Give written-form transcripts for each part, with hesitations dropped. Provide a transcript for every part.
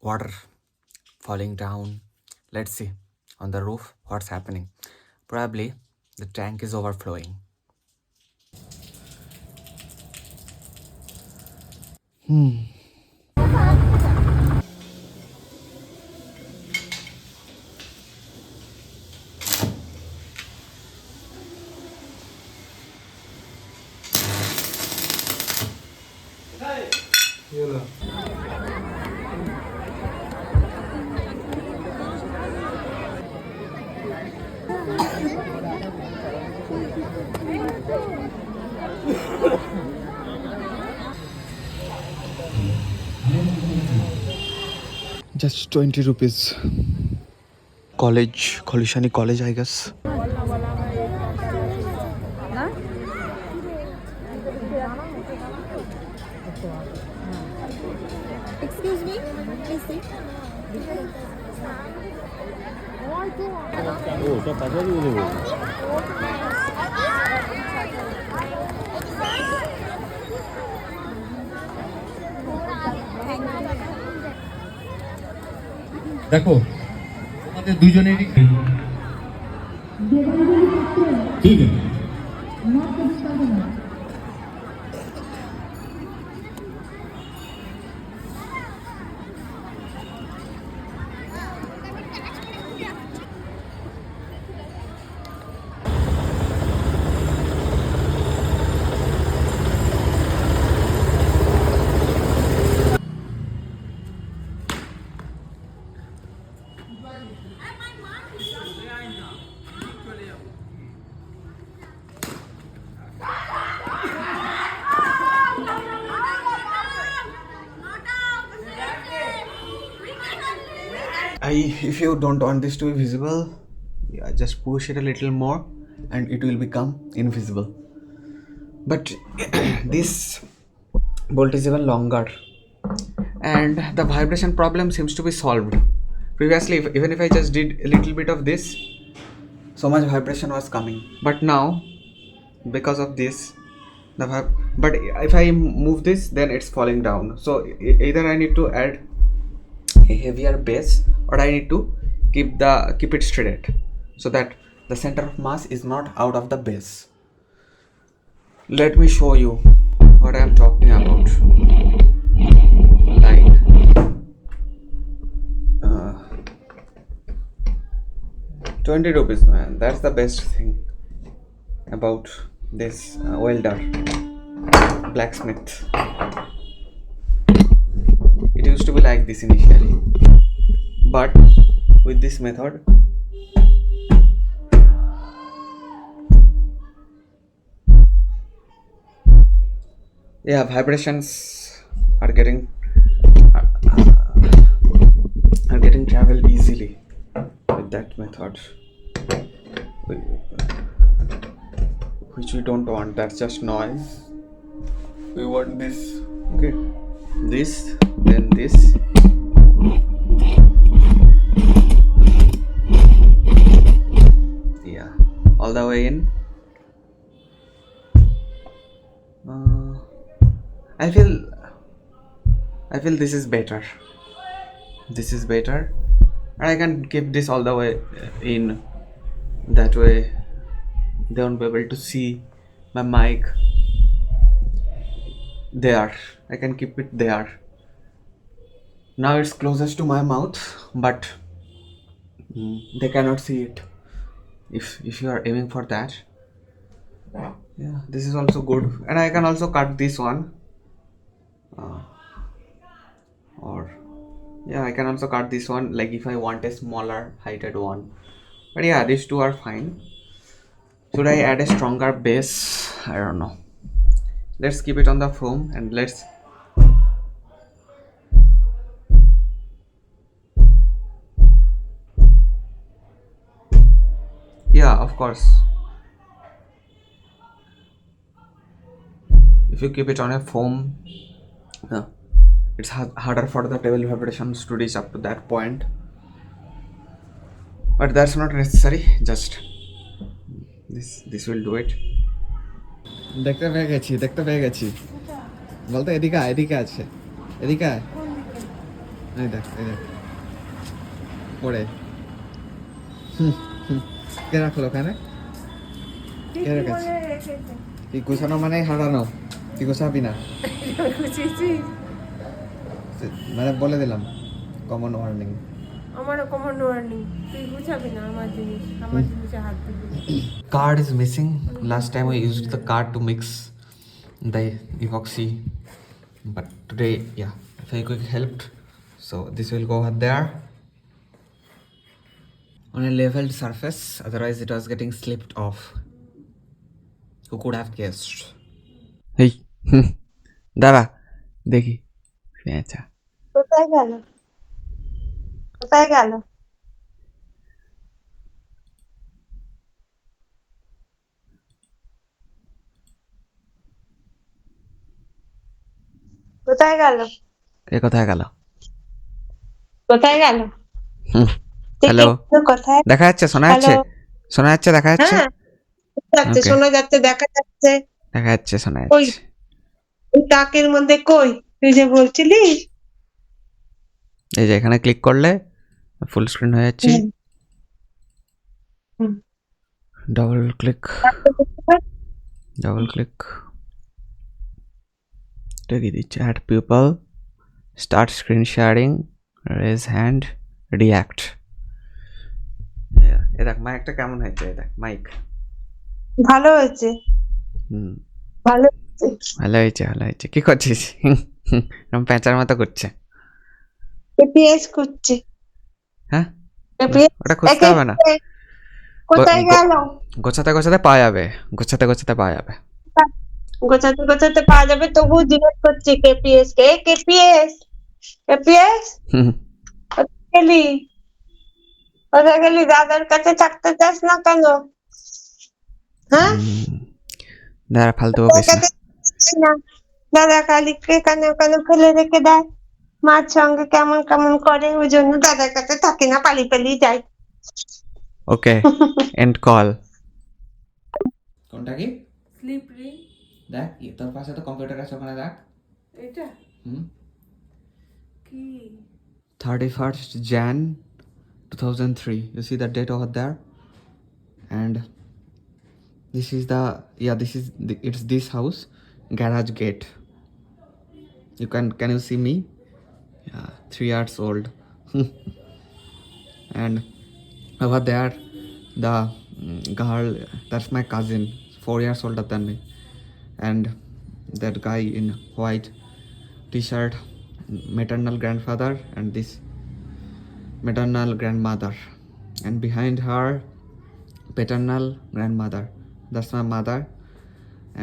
water falling down. Let's see on the roof what's happening. Probably the tank is overflowing. Just 20 rupees. College, Kholishani College, I guess. Excuse me, please sit. ওটা পাশাপাশি বলে বলবো দেখো তোমাদের দুজনেরই ঠিক আছে If you don't want this to be visible, yeah, just push it a little more and it will become invisible. But this bolt is even longer and the vibration problem seems to be solved. Previously, even if I just did a little bit of this, so much vibration was coming. But now, because of this, but if I move this, then it's falling down. So either I need to add a heavier base or I need to keep it straight so that the center of mass is not out of the base. Let me show you what I am talking about. Like 20 rupees, man. That's the best thing about this welder blacksmith. It used to be like this initially, but with this method, yeah, vibrations are getting traveled easily with that method, which we don't want. That's just noise. We want this. Okay, this, then this. Yeah, all the way in. I feel this is better. This is better, and I can keep this all the way in. That way, they won't be able to see my mic there. I can keep it there. Now it's closest to my mouth, but they cannot see it. If you are aiming for that, yeah, this is also good, and I can also cut this one. Or yeah, I can also cut this one, like if I want a smaller heighted one. But yeah, these two are fine. Should I add a stronger base? I don't know. Let's keep it on the foam and let's yeah, of course, if you keep it on a foam, it's harder for the table vibrations to reach up to that point, but that's not necessary. Just this will do it. দেখতে পেয়ে গেছি বলতো এদিকে আছে এদিকে এই দেখ পড়ে হুম, হুম। কে রাখলো ওখানে? কে রেখেছে? কি গুছানো মানে হারানো? কি গুছাবি না? মানে বলে দিলাম কমন ওয়ার্নিং। আমারও কমন ওয়ার্নিং, তুই বুঝাবি না আমার জিনিস, আমার জিনিসে হাত দিবি। Card is missing. Last time I used the card to mix the epoxy, but today, yeah, Fevikwik helped. So this will go over there on a leveled surface. Otherwise, it was getting slipped off. Who could have guessed? Hey, দাঁড়া দেখি। আচ্ছা কোথায় গেল? কোথায় গেল? কোথায় গেল? এ কোথায় গেল? কোথায় গেল? হ্যালো, কোথায়? দেখা যাচ্ছে? শোনা যাচ্ছে? হ্যালো। শোনা যাচ্ছে? দেখা যাচ্ছে? হ্যাঁ, যাচ্ছে, Okay. শোনা যাচ্ছে, দেখা যাচ্ছে। দেখা যাচ্ছে, শোনা ওই যাচ্ছে। ওই টাকের মধ্যে কই? তুই যে বলছিলি? এই যে এখানে ক্লিক করলে ফুল স্ক্রিন হয়ে যাচ্ছি। হুম। ডাবল ক্লিক দেখিয়ে দিচ্ছে add people, start screen sharing, raise hand, react. এ দেখ মাইকটা কেমন হয়েছে? এ দেখ মাইক। ভালো হয়েছে, হুম, ভালো হয়েছে। ভালো হয়েছে। কি করছিস? এরকম প্যাঁচার মতো করছে। এপিএস করছে। হ্যাঁ, এপিএস ওটা খুঁজতে হবে না। কোথায় গেল? গোছাতে পাওয়া যাবে। গোছাতে পাওয়া যাবে। গোছাতে পাওয়া যাবে, তবু জিজ্ঞেস করছি কেপিএস কে? কেপিএস হুম, গেলি? কোথায় গেলি? দাদার কাছে থাকতে চাস না কেন? হ্যাঁ, দাঁড়া ফালতু বকিস না। না, দাদা কালীকে কেন ফেলে রেখে দেয়, মার সঙ্গে কেমন কেমন করে, ওই জন্য দাদার কাছে থাকি না, পালিয়ে যাই। ওকে, এন্ড কল। কোনটা কি? স্লিপ রিং, দেখ তোর পাশে তো কম্পিউটার আছে, ওখানে দেখ। এটা হুম, কি? 31st Jan 2003. You see that date over there? And this is it's this house, garage gate. Can you see me? Yeah, 3 years old. And over there, the girl, that's my cousin, 4 years older than me. And that guy in white t-shirt, maternal grandfather, and this maternal grandmother, and behind her paternal grandmother, that's my mother.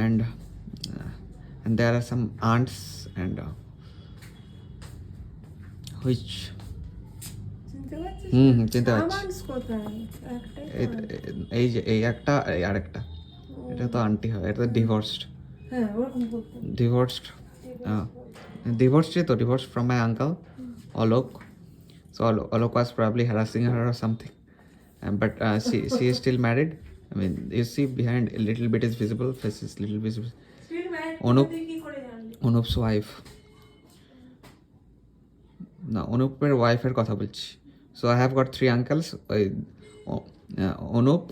And there are some aunts and which চিনতে পারছিস? চিনতে পারছি। আমার কোথায়? একটাই তো। এই যে এই একটা এই আরেকটা, এটা তো আন্টি হয়, এটা তো ডিভোর্সড হ্যাঁ, ওরকম বলতো। divorced from my uncle Alok. So Alok was probably harassing her or something, but she is still married. I mean, you see behind a little bit is visible, face is little visible. Still married, Anup তুই কি করে জানলি? অনুপ's wife, না অনুপের ওয়াইফের কথা বলছি। So I have got 3 uncle's, ওই অনুপ,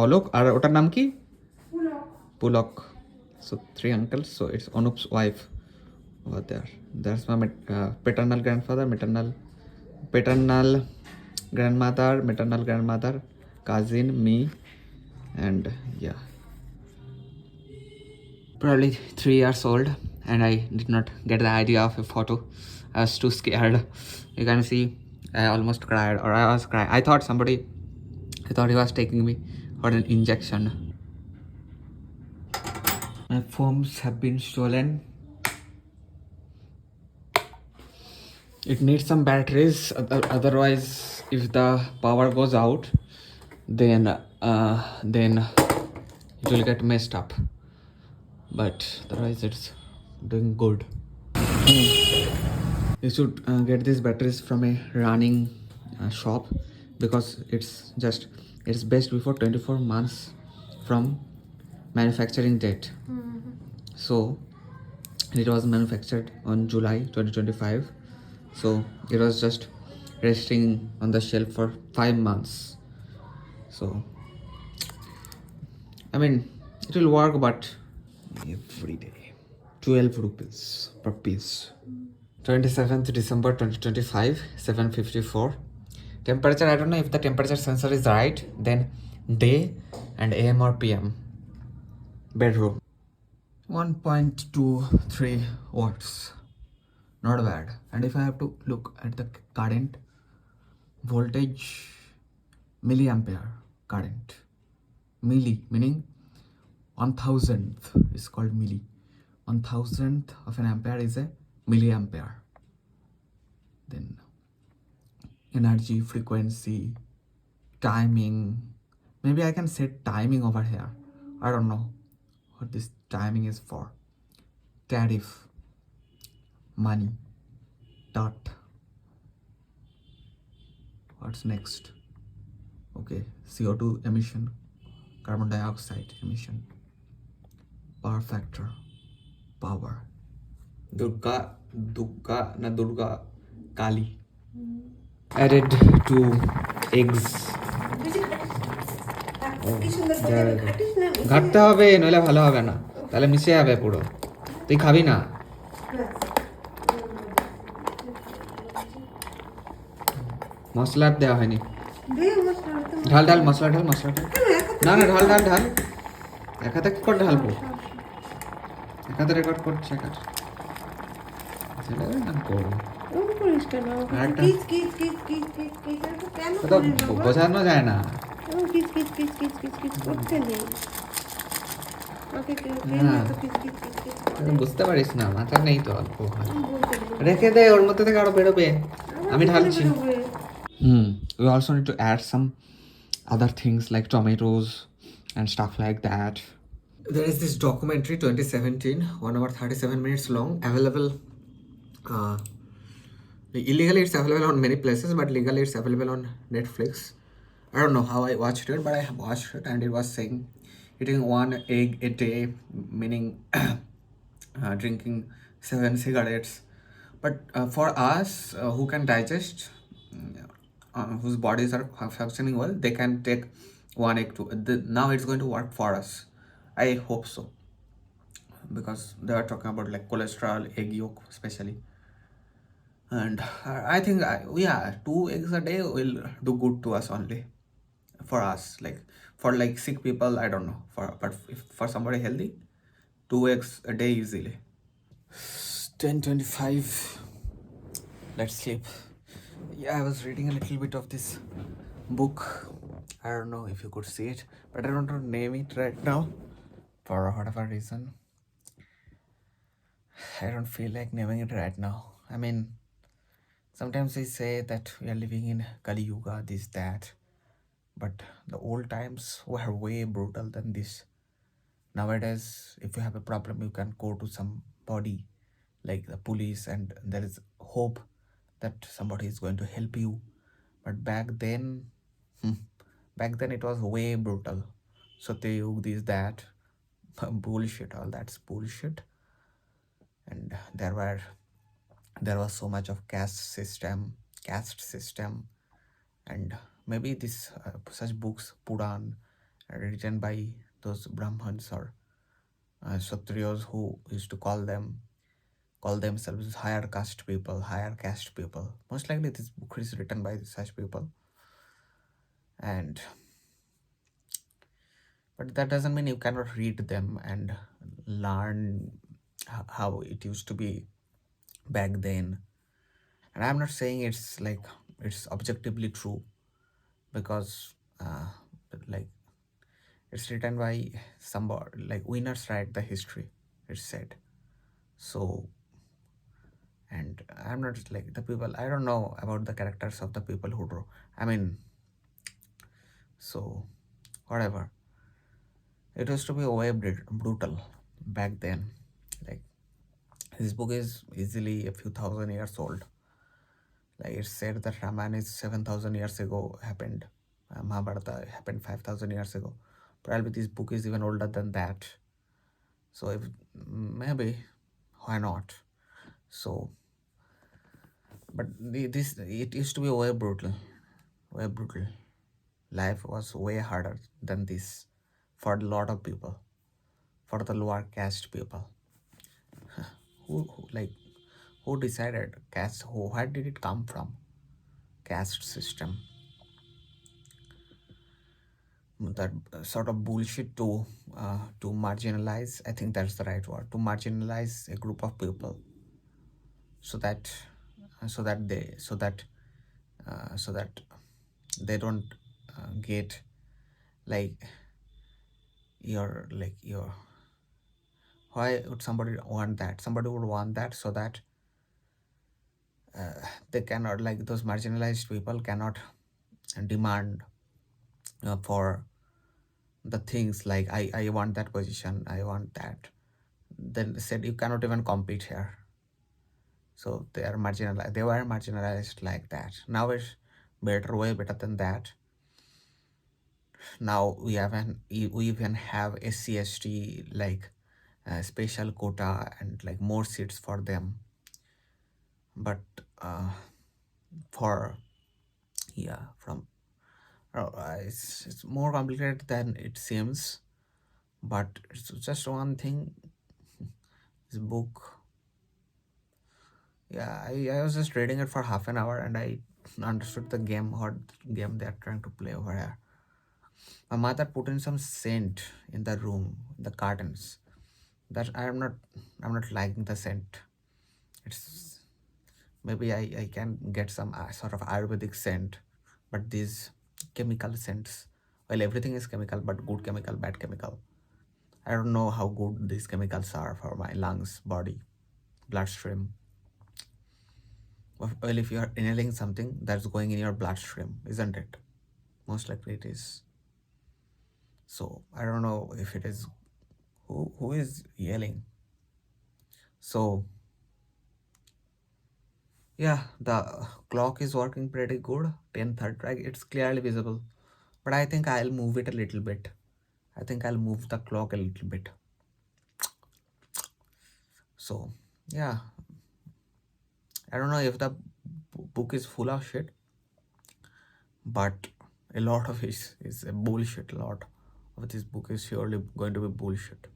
অলোক, আর ওটার নাম কি? Pulak. So 3 uncles, so it's Anup's wife over there. That's my paternal grandfather, paternal grandmother, cousin, me, and yeah, probably 3 years old, and I did not get the idea of a photo. I was too scared. You can see I almost cried, or I was crying. I thought he was taking me for an injection. My phones have been stolen. It needs some batteries, otherwise if the power goes out, then it will get messed up, but otherwise it's doing good. You should get these batteries from a running shop, because it's best before 24 months from manufacturing date. So it was manufactured on July 2025, So it was just resting on the shelf for 5 months. So I mean, it will work, but every day. 12 rupees per piece. 27th December 2025, 7:54. Temperature, I don't know if the temperature sensor is right. Then day and AM or PM. Bedroom. 1.23 watts. Not bad. And if I have to look at the current, voltage, milliampere current. Milli meaning 1,000th is called milli. 1,000th of an ampere is a milliampere. Then energy, frequency, timing. Maybe I can set timing over here. I don't know what this timing is for. Tariff, money, dot. What's next? Okay, CO2 emission, carbon dioxide emission, power factor, power. Durga, Kali. Added to eggs. ঘাটতে হবে নইলে ভালো হবে না, তাহলে মিশে যাবে পুরো। তুই খাবি না? মশলা দেওয়া হয়নি। ঢাল ঢাল মশলা ঢাল মশলা ঢাল। না না ঢাল ঢাল ঢাল। এক হাতে কি করে ঢালবো? এক হাতে রেকর্ড করছে কার? ছেলে না করবো। বোঝানো যায় না। বুঝতে পারিস না, মাথা নেই তো অল্প। রেখে দে, ওর মধ্যে থেকে আরো বেরোবে। আমি ঢালছি। We also need to add some other things like tomatoes and stuff like that. There is this documentary 2017, 1 hour 37 minutes long, available. Illegally it's available on many places, but legally it's available on Netflix. I don't know how I watched it, but I have watched it, and it was saying eating 1 egg a day, meaning drinking 7 cigarettes. But for us who can digest, whose bodies are functioning well, they can take 1 egg too. Now it's going to work for us. I hope so, because they are talking about like cholesterol, egg yolk especially. And I think 2 eggs a day will do good to us only. For us, like for like sick people, I don't know. But if for somebody healthy, 2 eggs a day easily. 10:25. Let's sleep. Yeah, I was reading a little bit of this book. I don't know if you could see it, but I don't want to name it right now for whatever reason. I don't feel like naming it right now. I mean, sometimes they say that we are living in Kali Yuga, this, that. But the old times were way brutal than this. Nowadays, if you have a problem, you can go to somebody like the police, and there is hope that somebody is going to help you. But back then it was way brutal. Satyayug, this, that, bullshit, all that's bullshit. And there was so much of caste system, and maybe this such books, Puran, written by those Brahmins or Kshatriyas who used to call themselves higher caste people. Most likely this book is written by such people. But that doesn't mean you cannot read them and learn how it used to be back then. And I'm not saying it's objectively true, because like it's written by somebody, like winners write the history, it's said. So, and I'm not like the people, I don't know about the characters of the people who draw. I mean, so whatever. It used to be way brutal back then. Like, this book is easily a few thousand years old. Like, it's said that Ramayana is 7,000 years ago happened. Mahabharata happened 5,000 years ago. Probably this book is even older than that. So if maybe, why not? So But this it used to be way brutal, way brutal. Life was way harder than this for a lot of people, for the lower caste people. Who like who decided caste? Where did it come from? Caste system, that sort of bullshit to marginalize. I think that's the right word, to marginalize a group of people so that so that they so that they don't get like your why would somebody want that? Somebody would want that so that they cannot, like those marginalized people cannot demand for the things like I want that position, I want that. Then they said you cannot even compete here. So they are marginalized. They were marginalized like that. Now it's better, way better than that. Now we even have SC/ST like special quota and like more seats for them. But for yeah, from it's more complicated than it seems. But it's just one thing. This book, yeah, I was just reading it for half an hour and I understood the game, what game they are trying to play over here. My mother put in some scent in the room, the curtains. That I'm not liking the scent. It's maybe I can get some sort of Ayurvedic scent, but these chemical scents, well, everything is chemical, but good chemical, bad chemical. I don't know how good these chemicals are for my lungs, body, bloodstream. Well, if you are inhaling something that's going in your bloodstream, isn't it? Most likely it is. So I don't know if it is who is yelling. So yeah, the clock is working pretty good. 10:30, right? It's clearly visible. But I think I'll move it a little bit. I think I'll move the clock a little bit. So yeah, I don't know if the book is full of shit, but a lot of it is a bullshit. A lot of this book is surely going to be bullshit.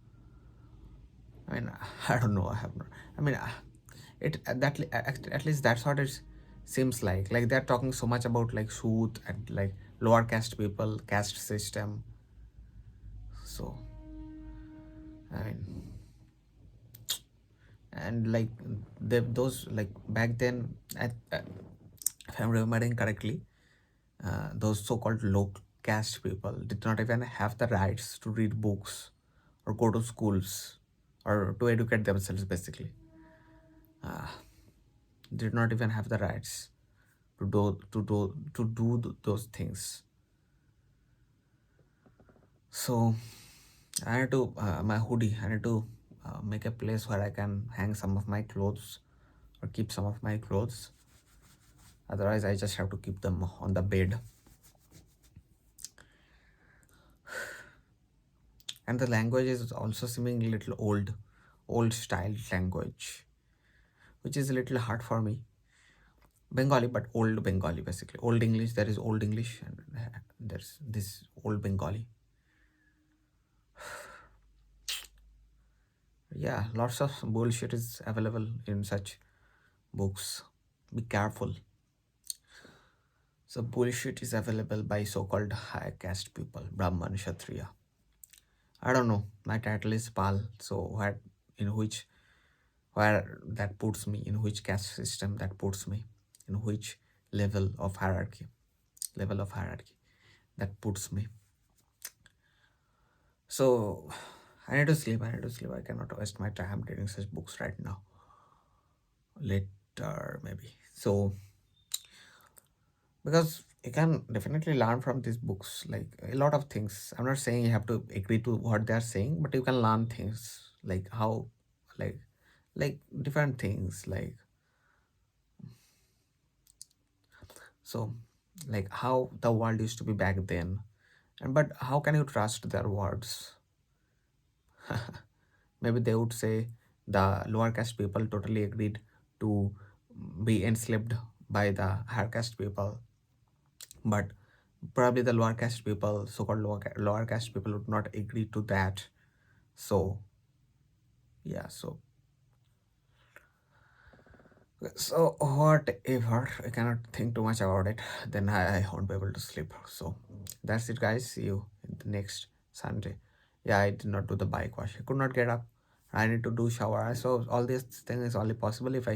I mean, I don't know. I have not. I mean, it at least that's what it seems like. Like they're talking so much about like Sooth and like lower caste people, caste system. So, I mean, and like those like back then, if I'm remembering correctly, those so-called low caste people did not even have the rights to read books or go to schools or to educate themselves. Basically, did not even have the rights to do those things. So I need to my hoodie. I need to make a place where I can hang some of my clothes or keep some of my clothes. Otherwise, I just have to keep them on the bed. And the language is also seeming a little old style language, which is a little hard for me. Bengali, but old Bengali basically. Old English, there is old English, and there's this old Bengali. Yeah, lots of bullshit is available in such books. Be careful. So bullshit is available by so-called high caste people, Brahman, Kshatriya. I don't know. My title is Pal. So where that puts me, in which caste system that puts me, in which level of hierarchy that puts me. So I need to sleep. I cannot waste my time reading such books right now. Later maybe. So because you can definitely learn from these books like a lot of things. I'm not saying you have to agree to what they are saying, but you can learn things like how like different things like so like how the world used to be back then, and but how can you trust their words? Maybe they would say the lower caste people totally agreed to be enslaved by the higher caste people, but probably the lower caste people, so-called lower caste people, would not agree to that. So yeah, so whatever, I cannot think too much about it, then I won't be able to sleep. So that's it, guys. See you in the next Sunday. Yeah, I did not do the bike wash. I could not get up. I need to do shower. So all these things is only possible if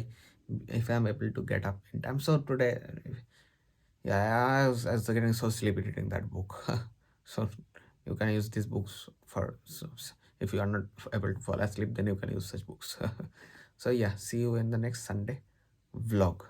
I'm able to get up in time. So today, yeah, I was getting so sleepy reading that book. So you can use these books for, if you are not able to fall asleep, then you can use such books. So yeah, see you in the next Sunday vlog.